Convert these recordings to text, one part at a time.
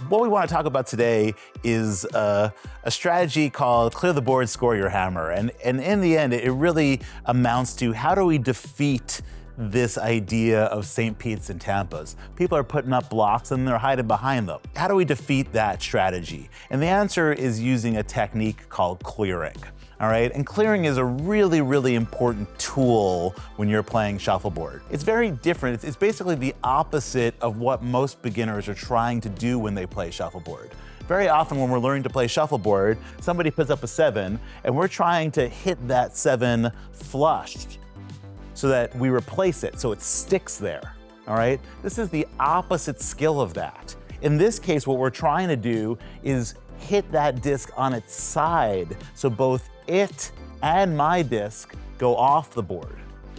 What we want to talk about today is a strategy called clear the board, score your hammer. And in the end, it really amounts to how do we defeat this idea of St. Pete's and Tampa's. People are putting up blocks and they're hiding behind them. How do we defeat that strategy? And the answer is using a technique called clearing. All right, and clearing is a really, really important tool when you're playing shuffleboard. It's very different. It's basically the opposite of what most beginners are trying to do when they play shuffleboard. Very often when we're learning to play shuffleboard, somebody puts up a 7 and we're trying to hit that 7 flushed so that we replace it, so it sticks there, all right? This is the opposite skill of that. In this case, what we're trying to do is hit that disc on its side so both it and my disc go off the board,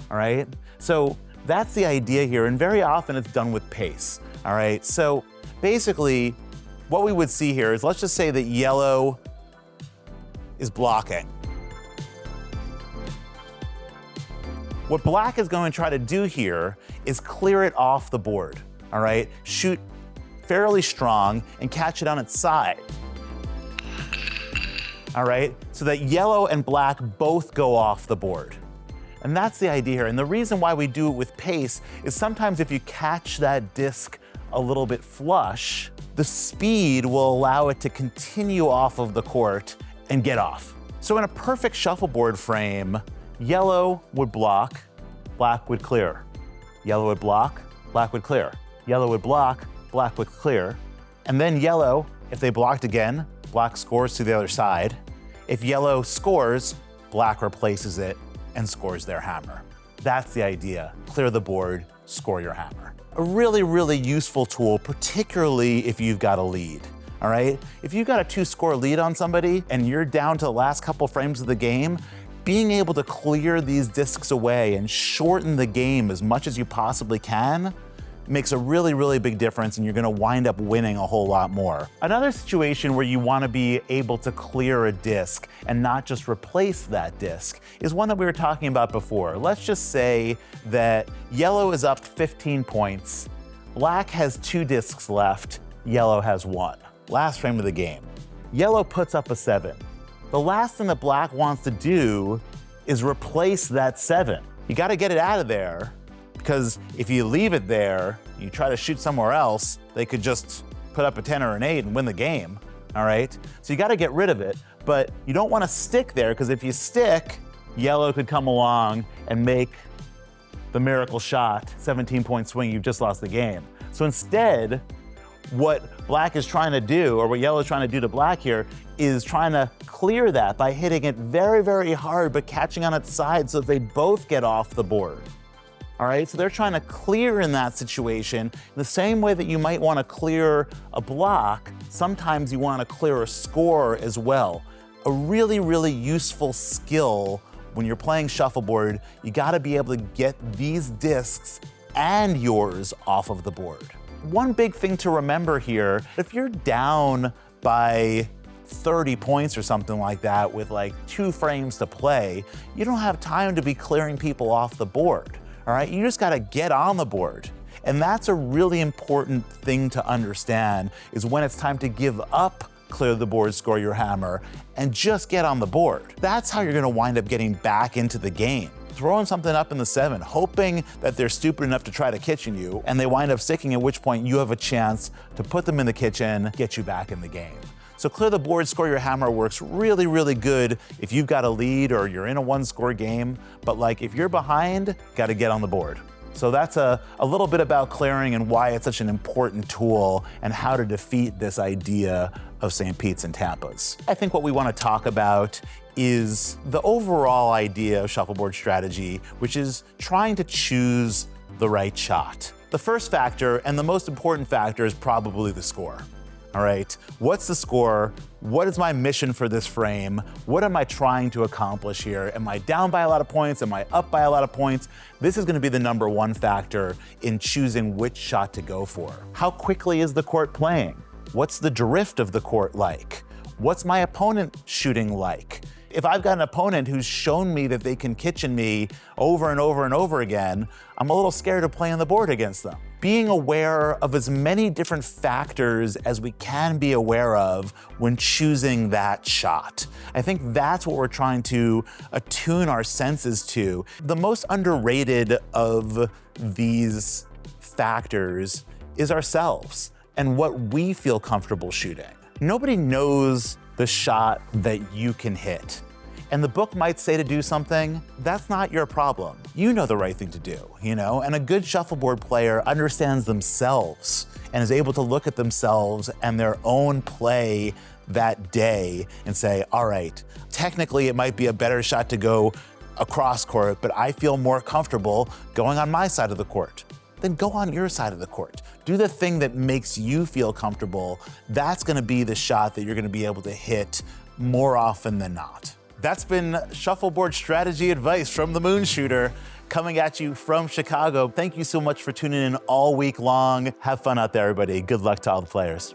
all right? So that's the idea here, and very often it's done with pace, all right? So basically, what we would see here is, let's just say that yellow is blocking. What black is going to try to do here is clear it off the board, all right? Shoot fairly strong and catch it on its side. All right, so that yellow and black both go off the board. And that's the idea here. And the reason why we do it with pace is sometimes if you catch that disc a little bit flush, the speed will allow it to continue off of the court and get off. So in a perfect shuffleboard frame, yellow would block, black would clear. Yellow would block, black would clear. Yellow would block, black would clear. And then yellow, if they blocked again, black scores to the other side. If yellow scores, black replaces it and scores their hammer. That's the idea. Clear the board, score your hammer. A really, really useful tool, particularly if you've got a lead, all right? If you've got a 2-score lead on somebody and you're down to the last couple frames of the game, being able to clear these discs away and shorten the game as much as you possibly can makes a really, really big difference, and you're gonna wind up winning a whole lot more. Another situation where you wanna be able to clear a disc and not just replace that disc is one that we were talking about before. Let's just say that yellow is up 15 points, black has 2 discs left, yellow has 1. Last frame of the game. Yellow puts up a 7. The last thing that black wants to do is replace that 7. You gotta get it out of there, because if you leave it there, you try to shoot somewhere else, they could just put up a 10 or an 8 and win the game, all right? So you gotta get rid of it, but you don't wanna stick there, because if you stick, yellow could come along and make the miracle shot, 17-point swing, you've just lost the game. So instead, what black is trying to do, or what yellow is trying to do to black here, is trying to clear that by hitting it very, very hard, but catching on its side so that they both get off the board. All right, so they're trying to clear in that situation. In the same way that you might want to clear a block, sometimes you want to clear a score as well. A really, really useful skill when you're playing shuffleboard. You got to be able to get these discs and yours off of the board. One big thing to remember here, if you're down by 30 points or something like that with like 2 frames to play, you don't have time to be clearing people off the board. All right, you just gotta get on the board. And that's a really important thing to understand, is when it's time to give up clear the board, score your hammer, and just get on the board. That's how you're gonna wind up getting back into the game. Throwing something up in the 7, hoping that they're stupid enough to try to kitchen you, and they wind up sticking, at which point you have a chance to put them in the kitchen, get you back in the game. So clear the board, score your hammer works really, really good if you've got a lead or you're in a 1-score game, but like if you're behind, gotta get on the board. So that's a little bit about clearing and why it's such an important tool and how to defeat this idea of St. Pete's and Tampa's. I think what we wanna talk about is the overall idea of shuffleboard strategy, which is trying to choose the right shot. The first factor, and the most important factor, is probably the score. All right, what's the score? What is my mission for this frame? What am I trying to accomplish here? Am I down by a lot of points? Am I up by a lot of points? This is gonna be the #1 factor in choosing which shot to go for. How quickly is the court playing? What's the drift of the court like? What's my opponent shooting like? If I've got an opponent who's shown me that they can kitchen me over and over and over again, I'm a little scared to play on the board against them. Being aware of as many different factors as we can be aware of when choosing that shot. I think that's what we're trying to attune our senses to. The most underrated of these factors is ourselves and what we feel comfortable shooting. Nobody knows the shot that you can hit. And the book might say to do something, that's not your problem. You know the right thing to do, you know? And a good shuffleboard player understands themselves and is able to look at themselves and their own play that day and say, all right, technically it might be a better shot to go across court, but I feel more comfortable going on my side of the court. Then go on your side of the court. Do the thing that makes you feel comfortable. That's gonna be the shot that you're gonna be able to hit more often than not. That's been shuffleboard strategy advice from the Moon Shooter, coming at you from Chicago. Thank you so much for tuning in all week long. Have fun out there, everybody. Good luck to all the players.